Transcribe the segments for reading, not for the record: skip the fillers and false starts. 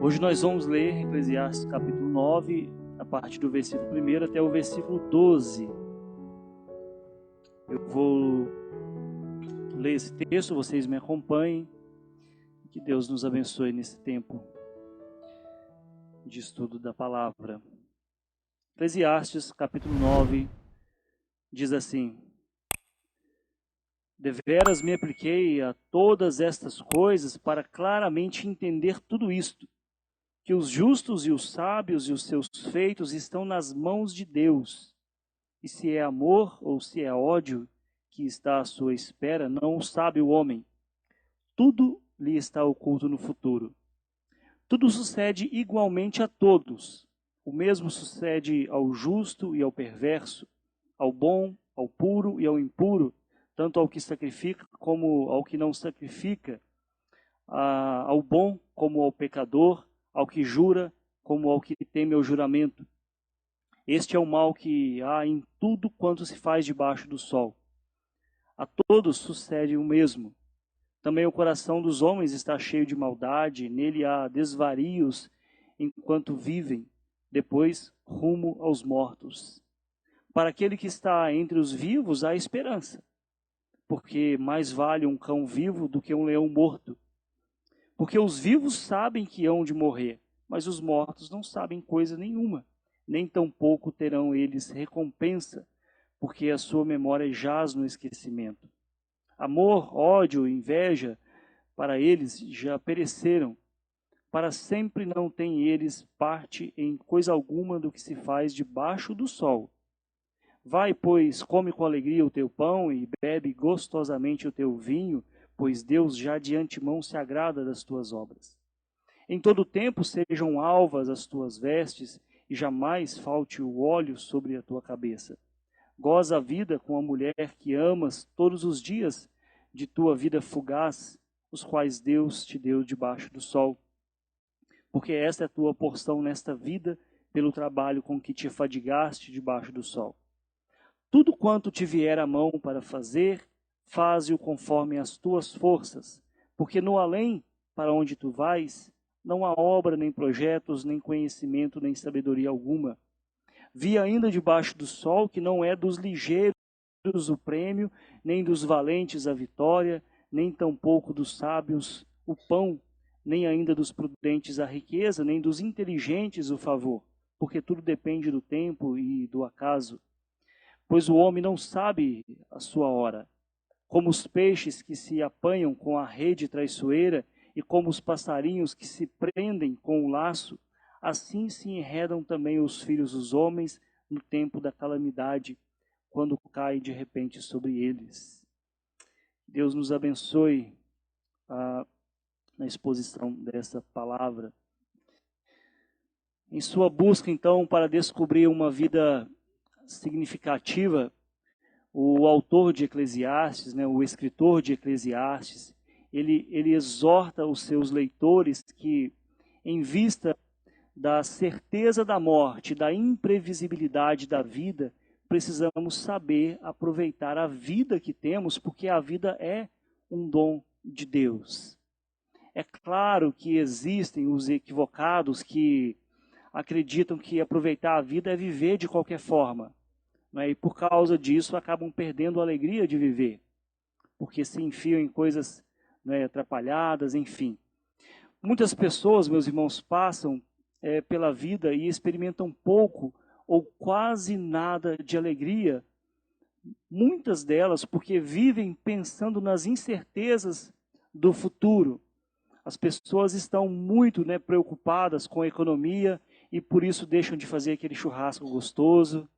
Hoje nós vamos ler Eclesiastes capítulo 9, a partir do versículo 1 até o versículo 12. Eu vou ler esse texto, vocês me acompanhem. Que Deus nos abençoe nesse tempo de estudo da palavra. Eclesiastes capítulo 9 diz assim: Deveras me apliquei a todas estas coisas para claramente entender tudo isto, que os justos e os sábios e os seus feitos estão nas mãos de Deus. E se é amor ou se é ódio que está à sua espera, não o sabe o homem. Tudo lhe está oculto no futuro. Tudo sucede igualmente a todos. O mesmo sucede ao justo e ao perverso, ao bom, ao puro e ao impuro, tanto ao que sacrifica como ao que não sacrifica, ao bom como ao pecador, ao que jura como ao que teme ao juramento. Este é o mal que há em tudo quanto se faz debaixo do sol. A todos sucede o mesmo. Também o coração dos homens está cheio de maldade, nele há desvarios enquanto vivem, depois rumo aos mortos. Para aquele que está entre os vivos há esperança, porque mais vale um cão vivo do que um leão morto. Porque os vivos sabem que hão de morrer, mas os mortos não sabem coisa nenhuma, nem tampouco terão eles recompensa, porque a sua memória jaz no esquecimento. Amor, ódio, inveja, para eles já pereceram. Para sempre não têm eles parte em coisa alguma do que se faz debaixo do sol. Vai, pois, come com alegria o teu pão e bebe gostosamente o teu vinho, pois Deus já de antemão se agrada das tuas obras. Em todo tempo sejam alvas as tuas vestes, e jamais falte o óleo sobre a tua cabeça. Goza a vida com a mulher que amas todos os dias de tua vida fugaz, os quais Deus te deu debaixo do sol. Porque esta é a tua porção nesta vida, pelo trabalho com que te fadigaste debaixo do sol. Tudo quanto te vier à mão para fazer, faze-o conforme as tuas forças, porque no além, para onde tu vais, não há obra, nem projetos, nem conhecimento, nem sabedoria alguma. Vi ainda debaixo do sol que não é dos ligeiros o prêmio, nem dos valentes a vitória, nem tampouco dos sábios o pão, nem ainda dos prudentes a riqueza, nem dos inteligentes o favor, porque tudo depende do tempo e do acaso. Pois o homem não sabe a sua hora, como os peixes que se apanham com a rede traiçoeira e como os passarinhos que se prendem com o laço, assim se enredam também os filhos dos homens no tempo da calamidade, quando cai de repente sobre eles. Deus nos abençoe na exposição dessa palavra. Em sua busca, então, para descobrir uma vida significativa, o autor de Eclesiastes, o escritor de Eclesiastes, ele exorta os seus leitores que, em vista da certeza da morte, da imprevisibilidade da vida, precisamos saber aproveitar a vida que temos, porque a vida é um dom de Deus. É claro que existem os equivocados que acreditam que aproveitar a vida é viver de qualquer forma. E por causa disso acabam perdendo a alegria de viver, porque se enfiam em coisas atrapalhadas, enfim. Muitas pessoas, meus irmãos, passam pela vida e experimentam pouco ou quase nada de alegria, muitas delas porque vivem pensando nas incertezas do futuro. As pessoas estão muito preocupadas com a economia e por isso deixam de fazer aquele churrasco gostoso,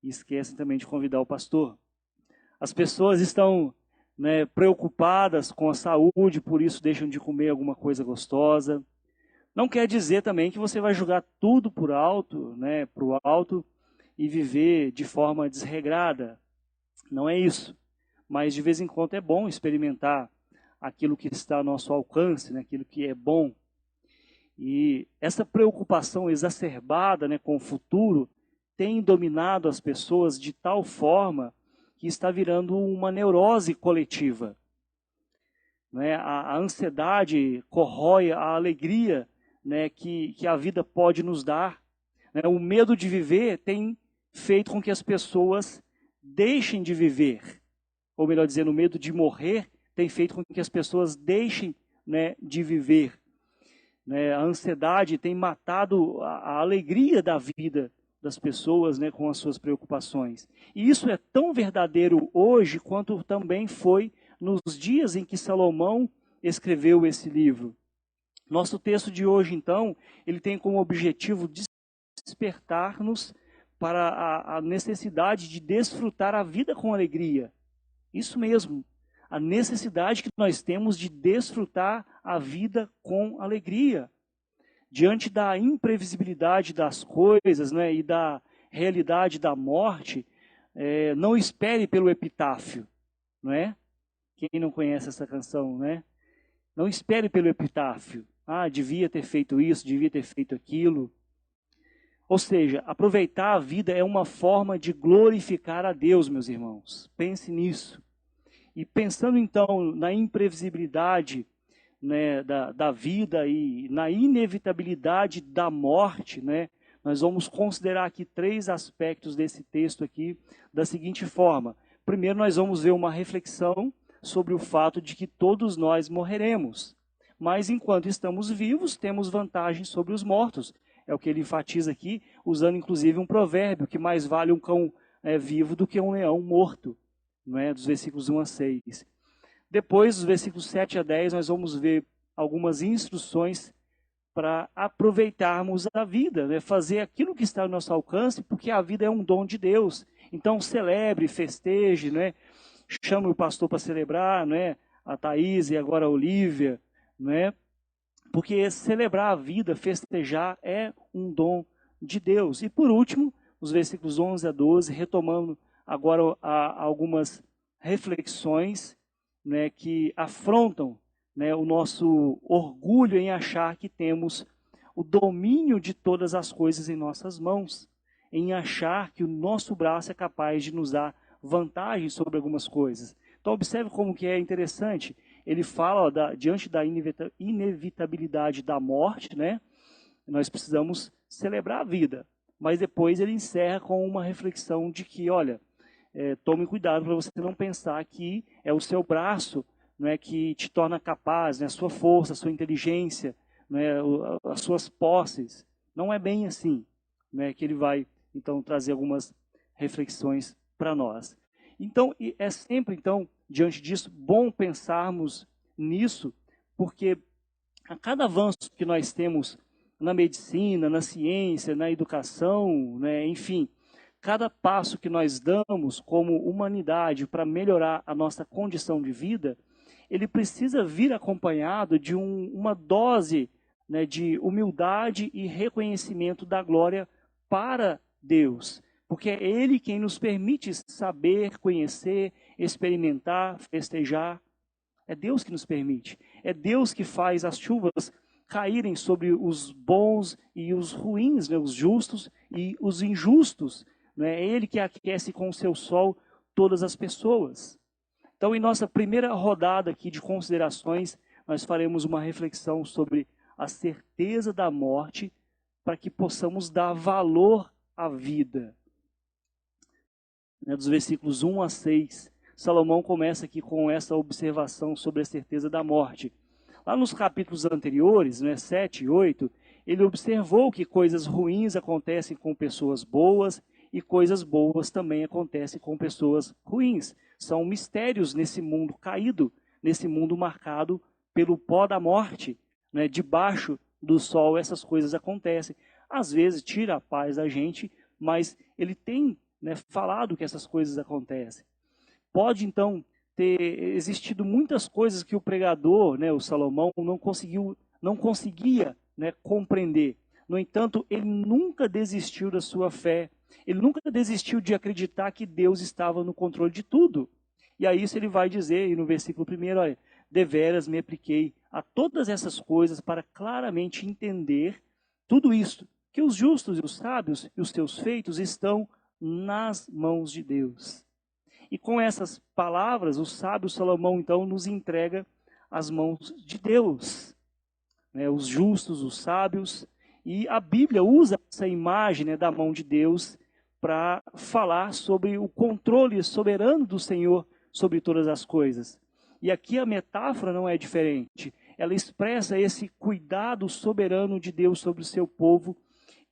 e esquecem também de convidar o pastor. As pessoas estão preocupadas com a saúde, por isso deixam de comer alguma coisa gostosa. Não quer dizer também que você vai jogar tudo por alto, pro alto e viver de forma desregrada. Não é isso. Mas de vez em quando é bom experimentar aquilo que está ao nosso alcance, aquilo que é bom. E essa preocupação exacerbada com o futuro tem dominado as pessoas de tal forma que está virando uma neurose coletiva. né? A ansiedade corrói a alegria, né, que a vida pode nos dar. Né? O medo de viver tem feito com que as pessoas deixem de viver. Ou melhor dizendo, o medo de morrer tem feito com que as pessoas deixem, né, de viver. Né? A ansiedade tem matado a alegria da vida das pessoas, né, com as suas preocupações. E isso é tão verdadeiro hoje quanto também foi nos dias em que Salomão escreveu esse livro. Nosso texto de hoje, então, ele tem como objetivo despertar-nos para a necessidade de desfrutar a vida com alegria. Isso mesmo, a necessidade que nós temos de desfrutar a vida com alegria. Diante da imprevisibilidade das coisas, né, e da realidade da morte, não espere pelo epitáfio, não é? Quem não conhece essa canção, né? Não espere pelo epitáfio. Ah, devia ter feito isso, devia ter feito aquilo. Ou seja, aproveitar a vida é uma forma de glorificar a Deus, meus irmãos. Pense nisso. E pensando então na imprevisibilidade, né, da vida e na inevitabilidade da morte, né, nós vamos considerar aqui 3 aspectos desse texto aqui da seguinte forma. Primeiro, nós vamos ver uma reflexão sobre o fato de que todos nós morreremos. Mas enquanto estamos vivos, temos vantagem sobre os mortos. É o que ele enfatiza aqui, usando inclusive um provérbio, que mais vale um cão vivo do que um leão morto, não é? Dos versículos 1 a 6. Depois, dos versículos 7 a 10, nós vamos ver algumas instruções para aproveitarmos a vida, né? Fazer aquilo que está ao nosso alcance, porque a vida é um dom de Deus. Então, celebre, festeje, né? Chame o pastor para celebrar, né? A Thaís e agora a Olívia, né? Porque celebrar a vida, festejar, é um dom de Deus. E por último, os versículos 11 a 12, retomando agora algumas reflexões, né, que afrontam, né, o nosso orgulho em achar que temos o domínio de todas as coisas em nossas mãos, em achar que o nosso braço é capaz de nos dar vantagem sobre algumas coisas. Então observe como que é interessante. Ele fala, diante da inevitabilidade da morte, né, nós precisamos celebrar a vida. Mas depois ele encerra com uma reflexão de que, olha, tome cuidado para você não pensar que é o seu braço, não é, que te torna capaz, né, a sua força, a sua inteligência, né, as suas posses. Não é bem assim, né, que ele vai, então, trazer algumas reflexões para nós. Então, é sempre, então, diante disso, bom pensarmos nisso, porque a cada avanço que nós temos na medicina, na ciência, na educação, né, enfim, cada passo que nós damos como humanidade para melhorar a nossa condição de vida, ele precisa vir acompanhado de uma dose, né, de humildade e reconhecimento da glória para Deus. Porque é Ele quem nos permite saber, conhecer, experimentar, festejar. É Deus que nos permite. É Deus que faz as chuvas caírem sobre os bons e os ruins, né, os justos e os injustos. Né? É Ele que aquece com o seu sol todas as pessoas. Então, em nossa primeira rodada aqui de considerações, nós faremos uma reflexão sobre a certeza da morte para que possamos dar valor à vida. Dos versículos 1 a 6, Salomão começa aqui com essa observação sobre a certeza da morte. Lá nos capítulos anteriores, 7 e 8, ele observou que coisas ruins acontecem com pessoas boas e coisas boas também acontecem com pessoas ruins. São mistérios nesse mundo caído, nesse mundo marcado pelo pó da morte. Debaixo do sol essas coisas acontecem. Às vezes tira a paz da gente, mas ele tem falado que essas coisas acontecem. Pode então ter existido muitas coisas que o pregador, o Salomão, não conseguia compreender. No entanto, ele nunca desistiu da sua fé. Ele nunca desistiu de acreditar que Deus estava no controle de tudo. E a isso ele vai dizer, no versículo 1, olha, deveras me apliquei a todas essas coisas para claramente entender tudo isto, que os justos e os sábios e os teus feitos estão nas mãos de Deus. E com essas palavras, o sábio Salomão, então, nos entrega as mãos de Deus, né? Os justos, os sábios. E a Bíblia usa essa imagem, né, da mão de Deus para falar sobre o controle soberano do Senhor sobre todas as coisas. E aqui a metáfora não é diferente. Ela expressa esse cuidado soberano de Deus sobre o seu povo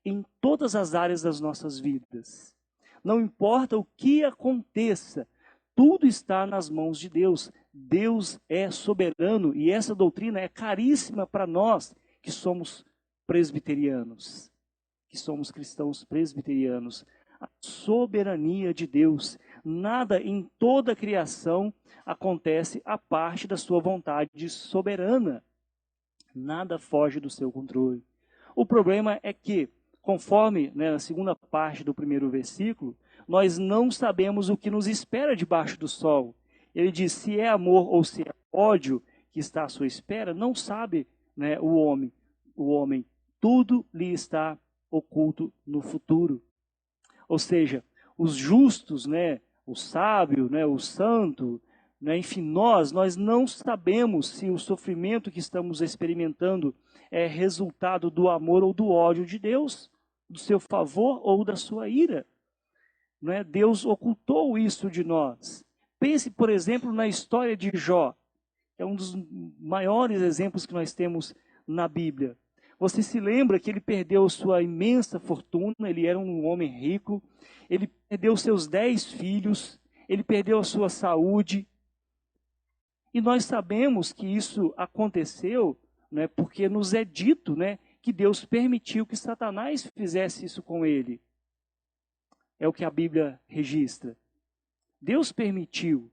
em todas as áreas das nossas vidas. Não importa o que aconteça, tudo está nas mãos de Deus. Deus é soberano e essa doutrina é caríssima para nós que somos presbiterianos, que somos cristãos presbiterianos. A soberania de Deus. Nada em toda a criação acontece à parte da sua vontade soberana. Nada foge do seu controle. O problema é que, conforme, né, na segunda parte do primeiro versículo, nós não sabemos o que nos espera debaixo do sol. Ele diz, se é amor ou se é ódio que está à sua espera, não sabe, né, o homem. Tudo lhe está oculto no futuro. Ou seja, os justos, né, o sábio, né, o santo, né, enfim, nós não sabemos se o sofrimento que estamos experimentando é resultado do amor ou do ódio de Deus, do seu favor ou da sua ira. Né? Deus ocultou isso de nós. Pense, por exemplo, na história de Jó, que é um dos maiores exemplos que nós temos na Bíblia. Você se lembra que ele perdeu sua imensa fortuna, ele era um homem rico, ele perdeu seus 10 filhos, ele perdeu a sua saúde. E nós sabemos que isso aconteceu, né, porque nos é dito, né, que Deus permitiu que Satanás fizesse isso com ele. É o que a Bíblia registra. Deus permitiu,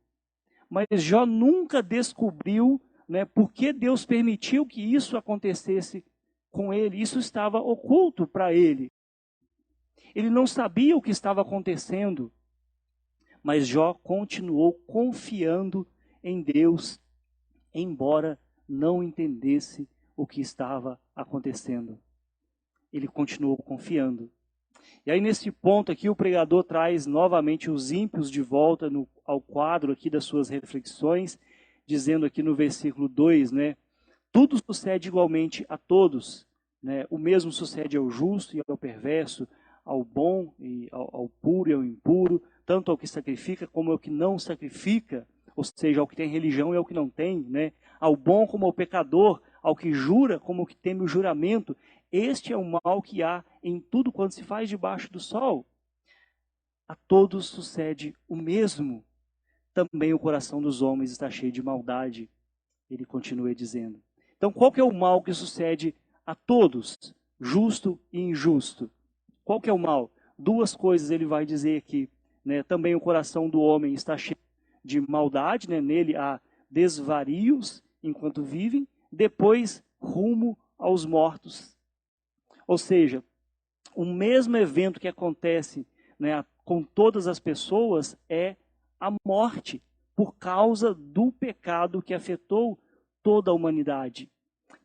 mas Jó nunca descobriu, né, por que Deus permitiu que isso acontecesse com ele. Isso estava oculto para ele. Ele não sabia o que estava acontecendo, mas Jó continuou confiando em Deus, embora não entendesse o que estava acontecendo. Ele continuou confiando. E aí nesse ponto aqui o pregador traz novamente os ímpios de volta ao quadro aqui das suas reflexões, dizendo aqui no versículo 2, né? Tudo sucede igualmente a todos, né? O mesmo sucede ao justo e ao perverso, ao bom e ao puro e ao impuro, tanto ao que sacrifica como ao que não sacrifica, ou seja, ao que tem religião e ao que não tem, né? Ao bom como ao pecador, ao que jura como ao que teme o juramento. Este é o mal que há em tudo quanto se faz debaixo do sol. A todos sucede o mesmo. Também o coração dos homens está cheio de maldade. Ele continua dizendo. Então, qual que é o mal que sucede a todos? Justo e injusto. Qual que é o mal? Duas coisas ele vai dizer aqui. Né? Também o coração do homem está cheio de maldade, né? Nele há desvarios enquanto vivem. Depois, rumo aos mortos. Ou seja, o mesmo evento que acontece, né, com todas as pessoas é a morte, por causa do pecado que afetou toda a humanidade.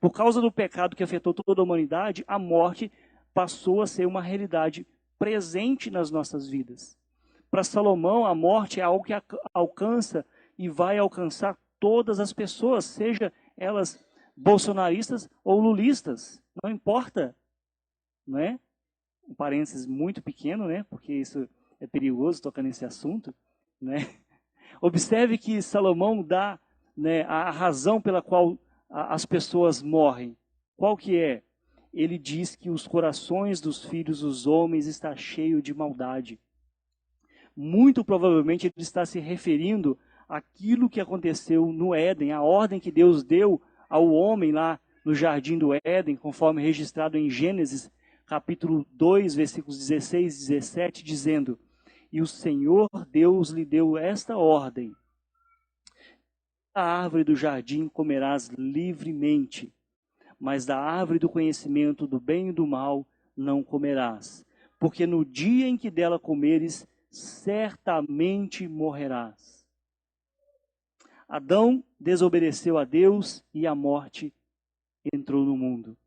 Por causa do pecado que afetou toda a humanidade, a morte passou a ser uma realidade presente nas nossas vidas. Para Salomão, a morte é algo que alcança e vai alcançar todas as pessoas, seja elas bolsonaristas ou lulistas, não importa. Não é? Um parênteses muito pequeno, né? Porque isso é perigoso tocar nesse assunto, né? Observe que Salomão dá, né, a razão pela qual as pessoas morrem. Qual que é? Ele diz que os corações dos filhos dos homens está cheio de maldade. Muito provavelmente ele está se referindo àquilo que aconteceu no Éden, a ordem que Deus deu ao homem lá no jardim do Éden, conforme registrado em Gênesis capítulo 2, versículos 16 e 17, dizendo: E o Senhor Deus lhe deu esta ordem: da árvore do jardim comerás livremente, mas da árvore do conhecimento do bem e do mal não comerás, porque no dia em que dela comeres, certamente morrerás. Adão desobedeceu a Deus e a morte entrou no mundo.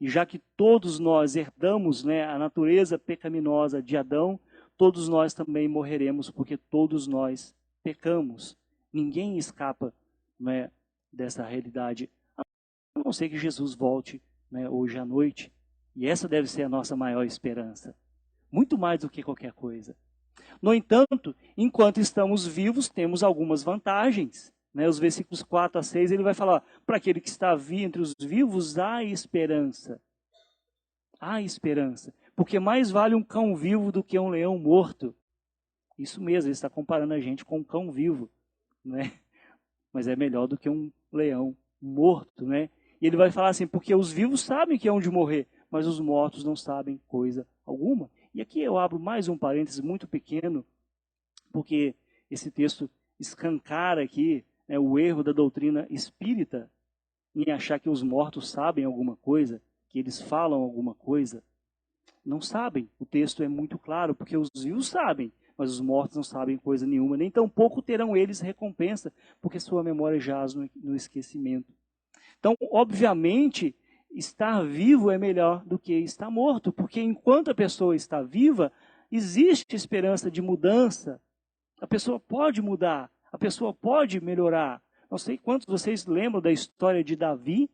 E já que todos nós herdamos, né, a natureza pecaminosa de Adão, todos nós também morreremos, porque todos nós pecamos. Ninguém escapa, né, essa realidade, a não ser que Jesus volte, né, hoje à noite. E essa deve ser a nossa maior esperança, muito mais do que qualquer coisa. No entanto, enquanto estamos vivos, temos algumas vantagens. Né? Os versículos 4 a 6, ele vai falar, para aquele que está entre os vivos, há esperança. Há esperança. Porque mais vale um cão vivo do que um leão morto. Isso mesmo, ele está comparando a gente com um cão vivo. Né? Mas é melhor do que um leão morto. Né? E ele vai falar assim, porque os vivos sabem que é onde morrer, mas os mortos não sabem coisa alguma. E aqui eu abro mais um parênteses muito pequeno, porque esse texto escancara aqui, né, o erro da doutrina espírita em achar que os mortos sabem alguma coisa, que eles falam alguma coisa. Não sabem. O texto é muito claro, porque os vivos sabem, mas os mortos não sabem coisa nenhuma, nem tampouco terão eles recompensa, porque sua memória jaz no esquecimento. Então, obviamente, estar vivo é melhor do que estar morto, porque enquanto a pessoa está viva, existe esperança de mudança. A pessoa pode mudar, a pessoa pode melhorar. Não sei quantos de vocês lembram da história de Davi,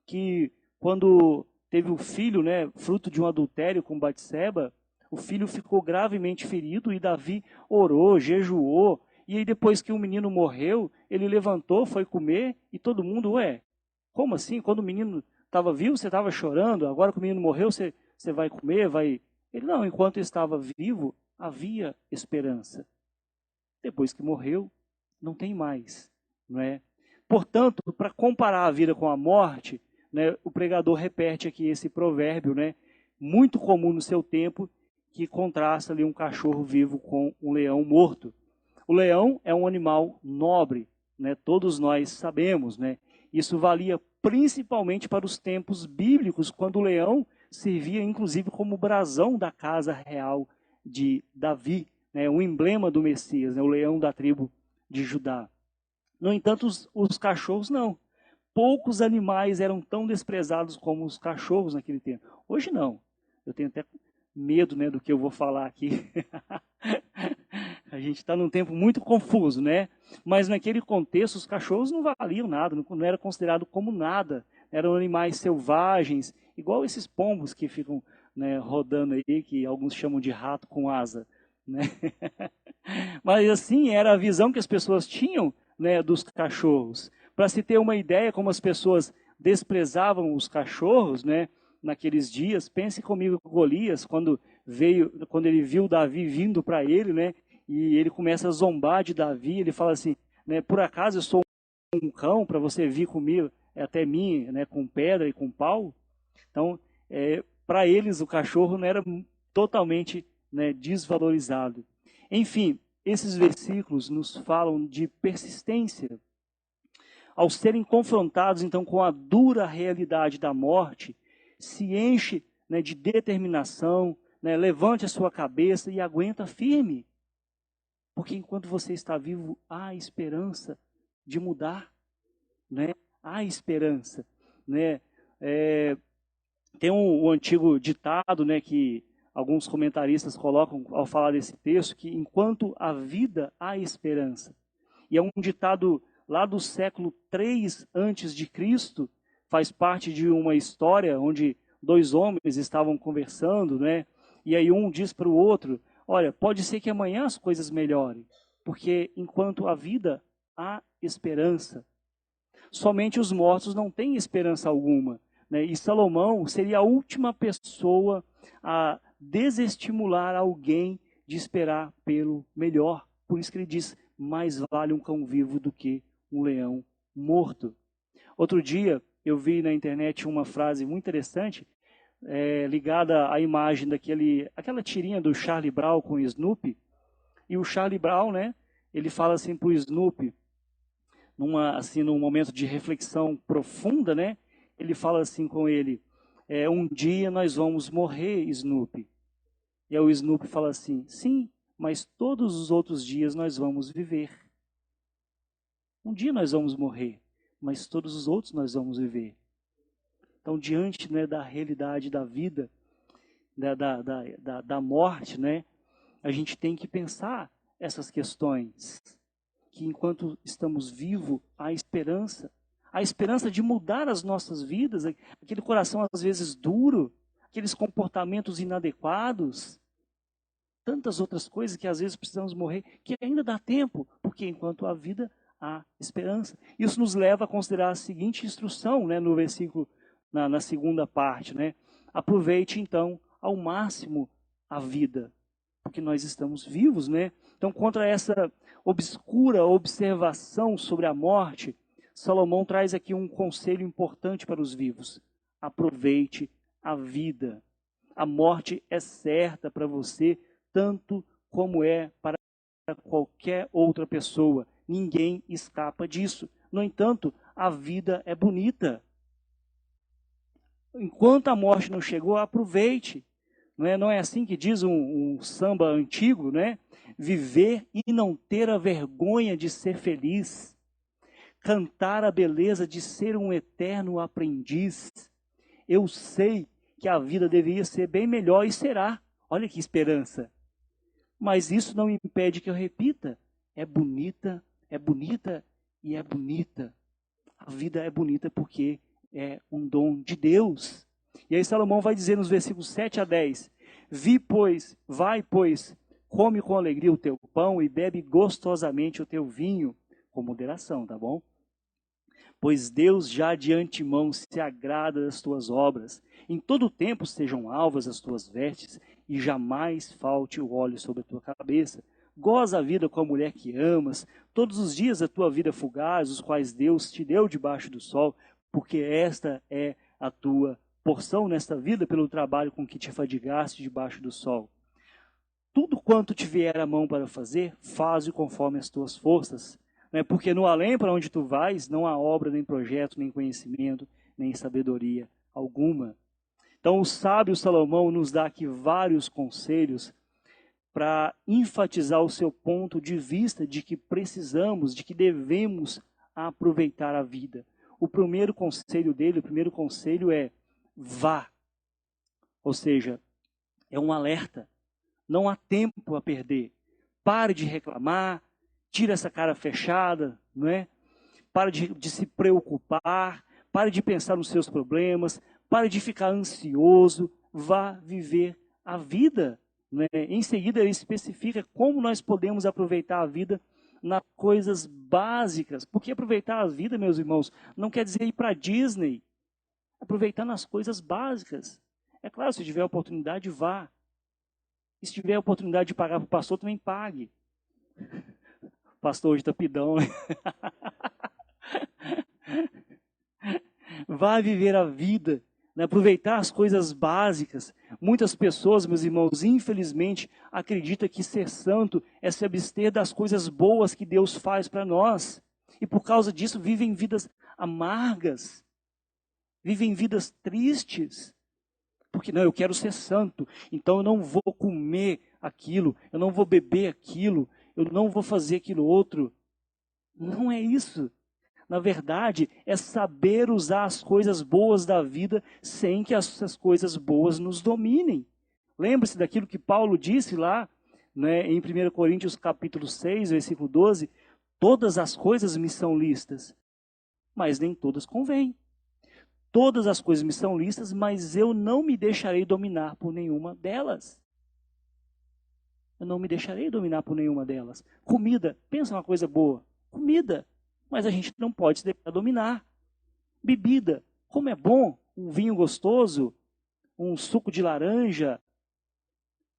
que quando teve o filho, né, fruto de um adultério com Batseba, o filho ficou gravemente ferido e Davi orou, jejuou, e aí depois que o menino morreu, ele levantou, foi comer e todo mundo, ué, como assim? Quando o menino estava vivo, você estava chorando, agora que o menino morreu, você vai comer, vai... Ele, não, enquanto estava vivo, havia esperança. Depois que morreu, não tem mais. Não é? Portanto, para comparar a vida com a morte, né, o pregador repete aqui esse provérbio, né, muito comum no seu tempo, que contrasta ali um cachorro vivo com um leão morto. O leão é um animal nobre, né, todos nós sabemos. Né? Isso valia principalmente para os tempos bíblicos, quando o leão servia inclusive como brasão da casa real de Davi, né, um emblema do Messias, né, o leão da tribo de Judá. No entanto, os cachorros não. Poucos animais eram tão desprezados como os cachorros naquele tempo. Hoje não. Eu tenho até medo, né, do que eu vou falar aqui. A gente está num tempo muito confuso, né? Mas naquele contexto, os cachorros não valiam nada, não era considerado como nada. Eram animais selvagens, igual esses pombos que ficam, né, rodando aí, que alguns chamam de rato com asa. Né? Mas assim, era a visão que as pessoas tinham, né, dos cachorros. Para se ter uma ideia como as pessoas desprezavam os cachorros, né, naqueles dias, pense comigo com Golias, quando ele viu Davi vindo para ele, né, e ele começa a zombar de Davi, ele fala assim, né, por acaso eu sou um cão para você vir comigo até mim, né, com pedra e com pau? Então, para eles o cachorro não era totalmente, né, desvalorizado. Enfim, esses versículos nos falam de persistência. Ao serem confrontados, então, com a dura realidade da morte, se enche, né, de determinação, né, levante a sua cabeça e aguenta firme. Porque enquanto você está vivo, há esperança de mudar. Né? Há esperança. Né? Tem um antigo ditado, né, que alguns comentaristas colocam ao falar desse texto, que enquanto há vida, há esperança. E é um ditado lá do século 3 antes de Cristo, faz parte de uma história onde dois homens estavam conversando, né? E aí um diz para o outro, olha, pode ser que amanhã as coisas melhorem, porque enquanto há vida, há esperança. Somente os mortos não têm esperança alguma. Né? E Salomão seria a última pessoa a desestimular alguém de esperar pelo melhor. Por isso que ele diz, mais vale um cão vivo do que um leão morto. Outro dia, eu vi na internet uma frase muito interessante, ligada à imagem aquela tirinha do Charlie Brown com o Snoopy. E o Charlie Brown, né, ele fala assim para o Snoopy, num momento de reflexão profunda, né, ele fala assim com ele, um dia nós vamos morrer, Snoopy. E aí o Snoopy fala assim, sim, mas todos os outros dias nós vamos viver. Um dia nós vamos morrer, mas todos os outros nós vamos viver. Então, diante, né, da realidade da vida, da morte, né, a gente tem que pensar essas questões. Que enquanto estamos vivos, há esperança, a esperança de mudar as nossas vidas, aquele coração às vezes duro, aqueles comportamentos inadequados, tantas outras coisas que às vezes precisamos morrer, que ainda dá tempo, porque enquanto há vida, há esperança. Isso nos leva a considerar a seguinte instrução, né, no versículo, na segunda parte, né? Aproveite então ao máximo a vida, porque nós estamos vivos, né? Então, contra essa obscura observação sobre a morte, Salomão traz aqui um conselho importante para os vivos. Aproveite a vida. A morte é certa para você, tanto como é para qualquer outra pessoa. Ninguém escapa disso. No entanto, a vida é bonita. Enquanto a morte não chegou, aproveite. Não é assim que diz um samba antigo, né? Viver e não ter a vergonha de ser feliz. Cantar a beleza de ser um eterno aprendiz. Eu sei que a vida deveria ser bem melhor e será. Olha que esperança. Mas isso não impede que eu repita. É bonita e é bonita. A vida é bonita porque é um dom de Deus. E aí Salomão vai dizer nos versículos 7 a 10. Vai, pois, come com alegria o teu pão e bebe gostosamente o teu vinho, com moderação, tá bom? Pois Deus já de antemão se agrada das tuas obras. Em todo tempo sejam alvas as tuas vestes e jamais falte o óleo sobre a tua cabeça. Goza a vida com a mulher que amas, todos os dias da tua vida fugaz, os quais Deus te deu debaixo do sol, porque esta é a tua porção nesta vida pelo trabalho com que te fadigaste debaixo do sol. Tudo quanto te vier a mão para fazer, faze conforme as tuas forças. Porque no além para onde tu vais, não há obra, nem projeto, nem conhecimento, nem sabedoria alguma. Então o sábio Salomão nos dá aqui vários conselhos para enfatizar o seu ponto de vista de que precisamos, de que devemos aproveitar a vida. O primeiro conselho dele, é vá. Ou seja, é um alerta. Não há tempo a perder. Pare de reclamar, tira essa cara fechada, não é? Pare de se preocupar, pare de pensar nos seus problemas, pare de ficar ansioso, vá viver a vida. Né? Em seguida, ele especifica como nós podemos aproveitar a vida nas coisas básicas. Porque aproveitar a vida, meus irmãos, não quer dizer ir para a Disney. Aproveitar nas coisas básicas. É claro, se tiver oportunidade, vá. E se tiver oportunidade de pagar para o pastor, também pague. O pastor hoje está pidão. Né? Vá viver a vida. Né? Aproveitar as coisas básicas. Muitas pessoas, meus irmãos, infelizmente, acreditam que ser santo é se abster das coisas boas que Deus faz para nós. E por causa disso vivem vidas amargas. Vivem vidas tristes. Porque não, eu quero ser santo, então eu não vou comer aquilo, eu não vou beber aquilo, eu não vou fazer aquilo outro. Não é isso. Na verdade, é saber usar as coisas boas da vida sem que essas coisas boas nos dominem. Lembre-se daquilo que Paulo disse lá, né, em 1 Coríntios capítulo 6, versículo 12, todas as coisas me são lícitas, mas nem todas convêm. Todas as coisas me são lícitas, mas eu não me deixarei dominar por nenhuma delas. Eu não me deixarei dominar por nenhuma delas. Comida, pensa uma coisa boa. Comida, mas a gente não pode se deixar dominar. Bebida, como é bom, um vinho gostoso, um suco de laranja,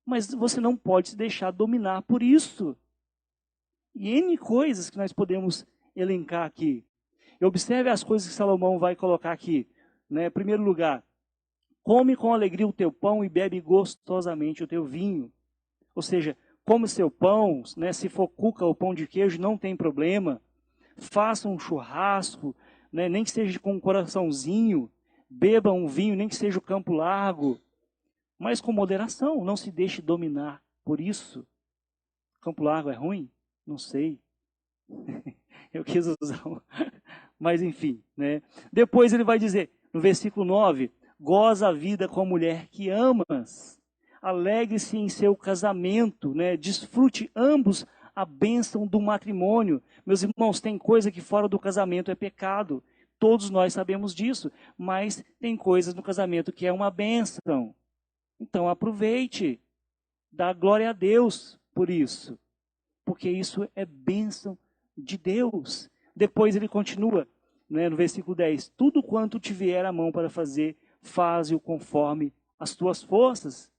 mas você não pode se deixar dominar por isso. E N coisas que nós podemos elencar aqui. E observe as coisas que Salomão vai colocar aqui. Né? Em primeiro lugar, come com alegria o teu pão e bebe gostosamente o teu vinho. Ou seja, come o seu pão, né? Se for cuca ou pão de queijo, não tem problema. Faça um churrasco, né? Nem que seja com um coraçãozinho. Beba um vinho, nem que seja o Campo Largo. Mas com moderação, não se deixe dominar por isso. Campo Largo é ruim? Não sei. Eu quis usar mas enfim. Né? Depois ele vai dizer, no versículo 9, goza a vida com a mulher que amas. Alegre-se em seu casamento, né? Desfrute ambos a bênção do matrimônio. Meus irmãos, tem coisa que fora do casamento é pecado. Todos nós sabemos disso, mas tem coisas no casamento que é uma bênção. Então aproveite, dá glória a Deus por isso, porque isso é bênção de Deus. Depois ele continua, né, no versículo 10, tudo quanto te vier à mão para fazer, faze-o conforme as tuas forças.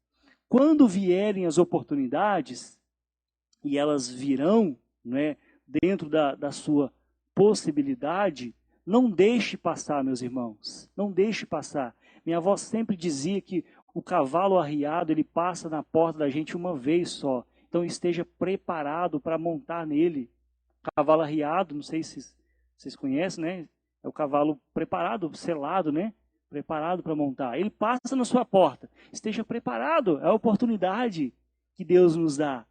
Quando vierem as oportunidades, e elas virão, né, dentro da sua possibilidade, não deixe passar, meus irmãos, não deixe passar. Minha avó sempre dizia que o cavalo arriado, ele passa na porta da gente uma vez só. Então esteja preparado para montar nele. Cavalo arriado, não sei se vocês conhecem, né? É o cavalo preparado, selado, né? Preparado para montar. Ele passa na sua porta. Esteja preparado, é a oportunidade que Deus nos dá.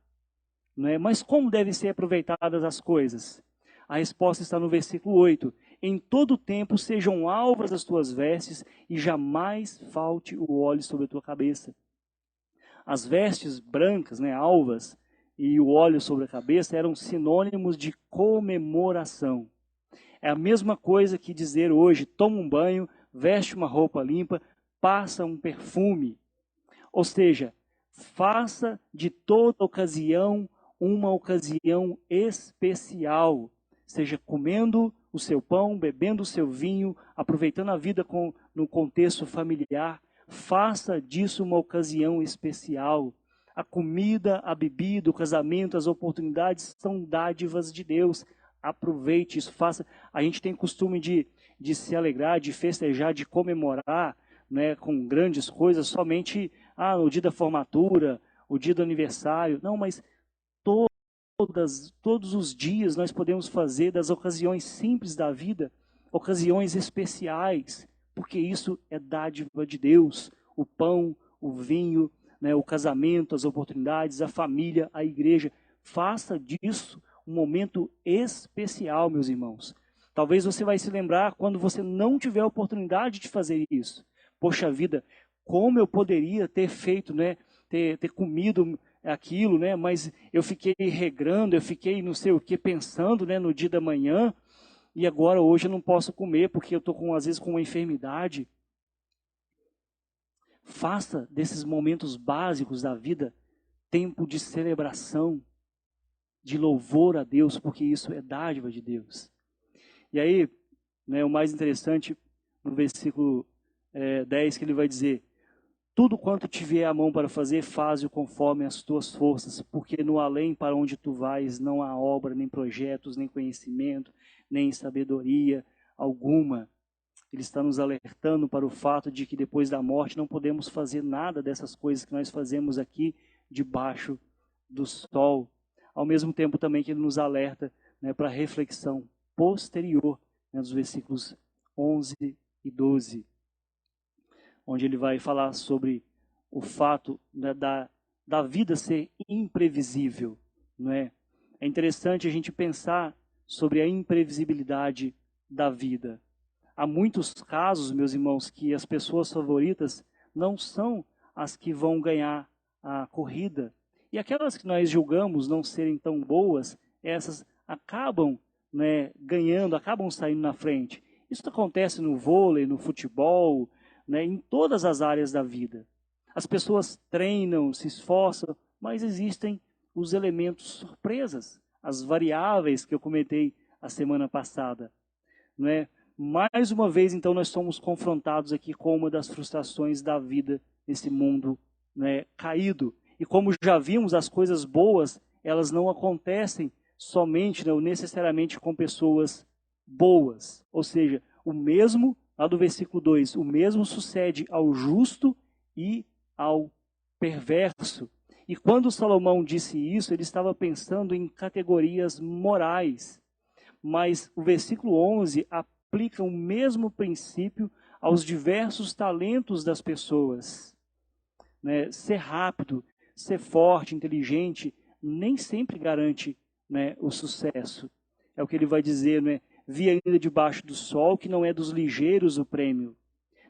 Não é? Mas como devem ser aproveitadas as coisas? A resposta está no versículo 8. Em todo tempo sejam alvas as tuas vestes e jamais falte o óleo sobre a tua cabeça. As vestes brancas, né, alvas, e o óleo sobre a cabeça eram sinônimos de comemoração. É a mesma coisa que dizer hoje, toma um banho, veste uma roupa limpa, passa um perfume. Ou seja, faça de toda ocasião uma ocasião especial. Seja comendo o seu pão, bebendo o seu vinho, aproveitando a vida no contexto familiar. Faça disso uma ocasião especial. A comida, a bebida, o casamento, as oportunidades são dádivas de Deus. Aproveite isso, faça. A gente tem costume de se alegrar, de festejar, de comemorar, né, com grandes coisas, somente no dia da formatura, o dia do aniversário. Não, mas todos os dias nós podemos fazer das ocasiões simples da vida, ocasiões especiais, porque isso é dádiva de Deus. O pão, o vinho, né, o casamento, as oportunidades, a família, a igreja. Faça disso um momento especial, meus irmãos. Talvez você vai se lembrar quando você não tiver a oportunidade de fazer isso. Poxa vida, como eu poderia ter feito, né, ter comido aquilo, né, mas eu fiquei regrando, eu fiquei não sei o que, pensando, né, no dia da manhã, e agora hoje eu não posso comer porque eu estou às vezes com uma enfermidade. Faça desses momentos básicos da vida tempo de celebração, de louvor a Deus, porque isso é dádiva de Deus. E aí, né, o mais interessante, no versículo 10, que ele vai dizer, tudo quanto te vier à mão para fazer, faze-o conforme as tuas forças, porque no além para onde tu vais não há obra, nem projetos, nem conhecimento, nem sabedoria alguma. Ele está nos alertando para o fato de que depois da morte não podemos fazer nada dessas coisas que nós fazemos aqui debaixo do sol. Ao mesmo tempo também que ele nos alerta, né, para a reflexão posterior, né, dos versículos 11 e 12, onde ele vai falar sobre o fato, né, da vida ser imprevisível. Não é? É interessante a gente pensar sobre a imprevisibilidade da vida. Há muitos casos, meus irmãos, que as pessoas favoritas não são as que vão ganhar a corrida. E aquelas que nós julgamos não serem tão boas, essas acabam, né, ganhando, acabam saindo na frente. Isso acontece no vôlei, no futebol, né, em todas as áreas da vida. As pessoas treinam, se esforçam, mas existem os elementos surpresas, as variáveis que eu comentei a semana passada. Não é? Mais uma vez, então, nós somos confrontados aqui com uma das frustrações da vida nesse mundo, né, caído. E como já vimos, as coisas boas, elas não acontecem somente, né, ou necessariamente com pessoas boas. Ou seja, o mesmo, lá do versículo 2, o mesmo sucede ao justo e ao perverso. E quando Salomão disse isso, ele estava pensando em categorias morais. Mas o versículo 11 aplica o mesmo princípio aos diversos talentos das pessoas. Né? Ser rápido, ser forte, inteligente, nem sempre garante, né, o sucesso. É o que ele vai dizer, né? Vi ainda debaixo do sol que não é dos ligeiros o prêmio,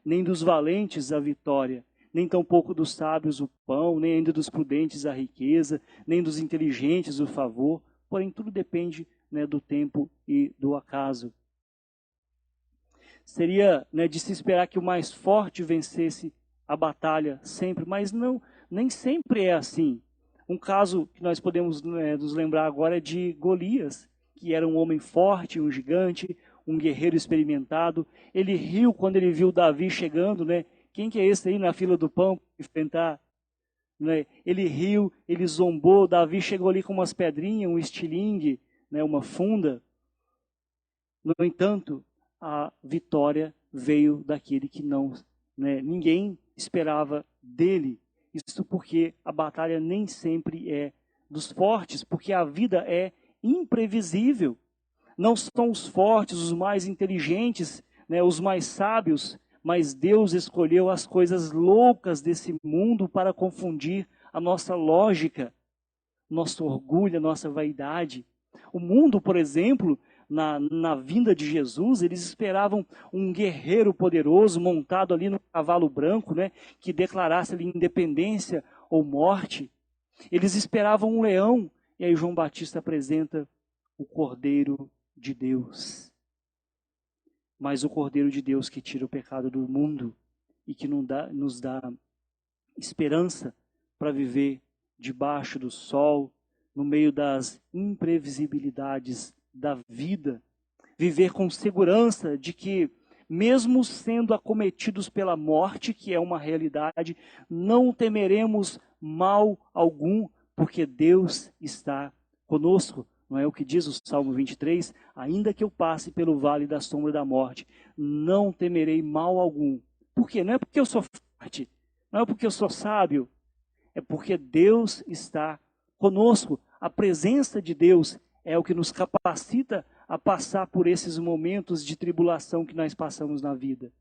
nem dos valentes a vitória, nem tampouco dos sábios o pão, nem ainda dos prudentes a riqueza, nem dos inteligentes o favor, porém tudo depende, né, do tempo e do acaso. seria, né, de se esperar que o mais forte vencesse a batalha sempre, mas não, nem sempre é assim. Um caso que nós podemos, né, nos lembrar agora é de Golias, que era um homem forte, um gigante, um guerreiro experimentado. Ele riu quando ele viu Davi chegando, né? Quem que é esse aí na fila do pão para enfrentar? Né? Ele riu, ele zombou. Davi chegou ali com umas pedrinhas, um estilingue, né, uma funda. No entanto, a vitória veio daquele que não, né, ninguém esperava dele. Isso porque a batalha nem sempre é dos fortes, porque a vida é imprevisível. Não são os fortes, os mais inteligentes, né, os mais sábios, mas Deus escolheu as coisas loucas desse mundo para confundir a nossa lógica, nosso orgulho, a nossa vaidade. O mundo, por exemplo, na vinda de Jesus, eles esperavam um guerreiro poderoso montado ali no cavalo branco, né, que declarasse ali independência ou morte. Eles esperavam um leão, e aí João Batista apresenta o Cordeiro de Deus. Mas o Cordeiro de Deus que tira o pecado do mundo e que nos dá esperança para viver debaixo do sol, no meio das imprevisibilidades da vida, viver com segurança de que, mesmo sendo acometidos pela morte, que é uma realidade, não temeremos mal algum, porque Deus está conosco. Não é o que diz o Salmo 23? Ainda que eu passe pelo vale da sombra da morte, não temerei mal algum. Por quê? Não é porque eu sou forte, não é porque eu sou sábio, é porque Deus está conosco. A presença de Deus é o que nos capacita a passar por esses momentos de tribulação que nós passamos na vida.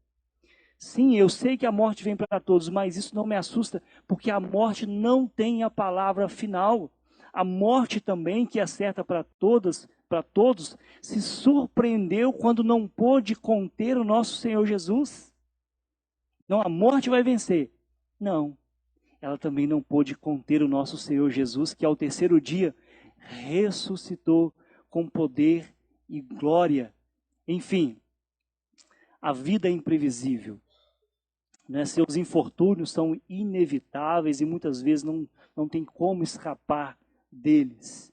Sim, eu sei que a morte vem para todos, mas isso não me assusta, porque a morte não tem a palavra final. A morte também, que é certa para todos, se surpreendeu quando não pôde conter o nosso Senhor Jesus. Não, a morte vai vencer. Não, ela também não pôde conter o nosso Senhor Jesus, que ao terceiro dia ressuscitou com poder e glória. Enfim, a vida é imprevisível. Né? Seus infortúnios são inevitáveis e muitas vezes não tem como escapar deles.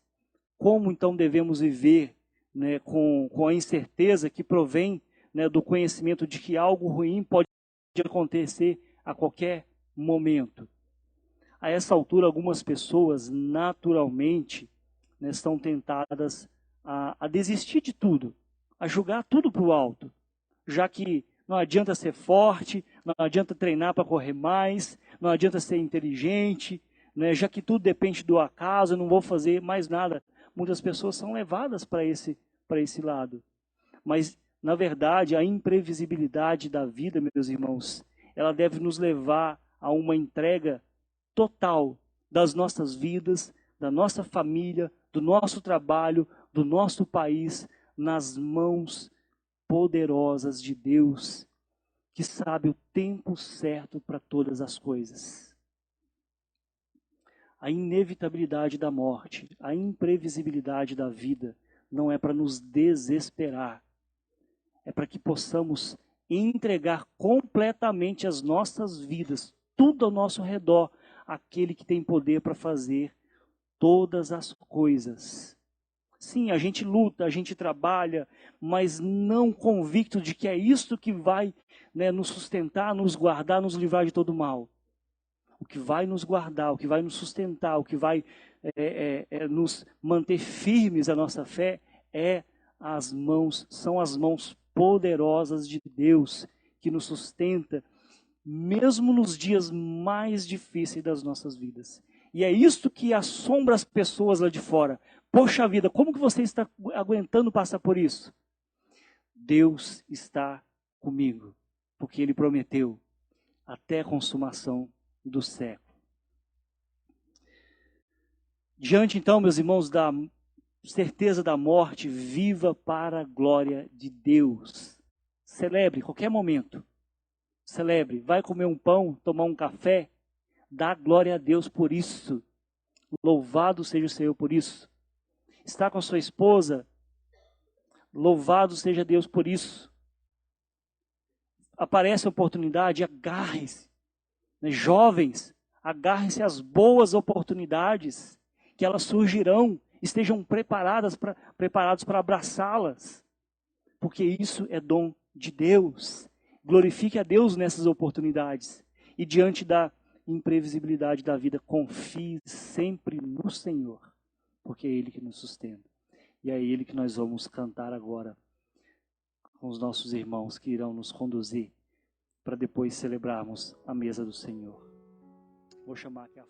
Como então devemos viver, né, com a incerteza que provém, né, do conhecimento de que algo ruim pode acontecer a qualquer momento? A essa altura, algumas pessoas naturalmente, né, estão tentadas a desistir de tudo, a jogar tudo para o alto, já que não adianta ser forte, não adianta treinar para correr mais, não adianta ser inteligente, né, já que tudo depende do acaso, eu não vou fazer mais nada. Muitas pessoas são levadas para esse lado. Mas, na verdade, a imprevisibilidade da vida, meus irmãos, ela deve nos levar a uma entrega total das nossas vidas, da nossa família, do nosso trabalho, do nosso país, nas mãos poderosas de Deus, que sabe o tempo certo para todas as coisas. A inevitabilidade da morte, a imprevisibilidade da vida, não é para nos desesperar, é para que possamos entregar completamente as nossas vidas, tudo ao nosso redor, àquele que tem poder para fazer todas as coisas. Sim, a gente luta, a gente trabalha, mas não convicto de que é isso que vai, né, nos sustentar, nos guardar, nos livrar de todo mal. O que vai nos guardar, o que vai nos sustentar, o que vai nos manter firmes a nossa fé são as mãos poderosas de Deus que nos sustenta, mesmo nos dias mais difíceis das nossas vidas. E é isso que assombra as pessoas lá de fora. Poxa vida, como que você está aguentando passar por isso? Deus está comigo, porque Ele prometeu até a consumação do século. Diante então, meus irmãos, da certeza da morte, viva para a glória de Deus. Celebre qualquer momento. Celebre, vai comer um pão, tomar um café, dá glória a Deus por isso. Louvado seja o Senhor por isso. Está com a sua esposa, louvado seja Deus por isso. aparece a oportunidade, agarrem-se. Né? Jovens, agarrem-se às boas oportunidades, que elas surgirão, estejam preparados para abraçá-las, porque isso é dom de Deus. Glorifique a Deus nessas oportunidades. E diante da imprevisibilidade da vida, confie sempre no Senhor, porque é Ele que nos sustenta. E é Ele que nós vamos cantar agora com os nossos irmãos que irão nos conduzir para depois celebrarmos a mesa do Senhor. Vou chamar aqui a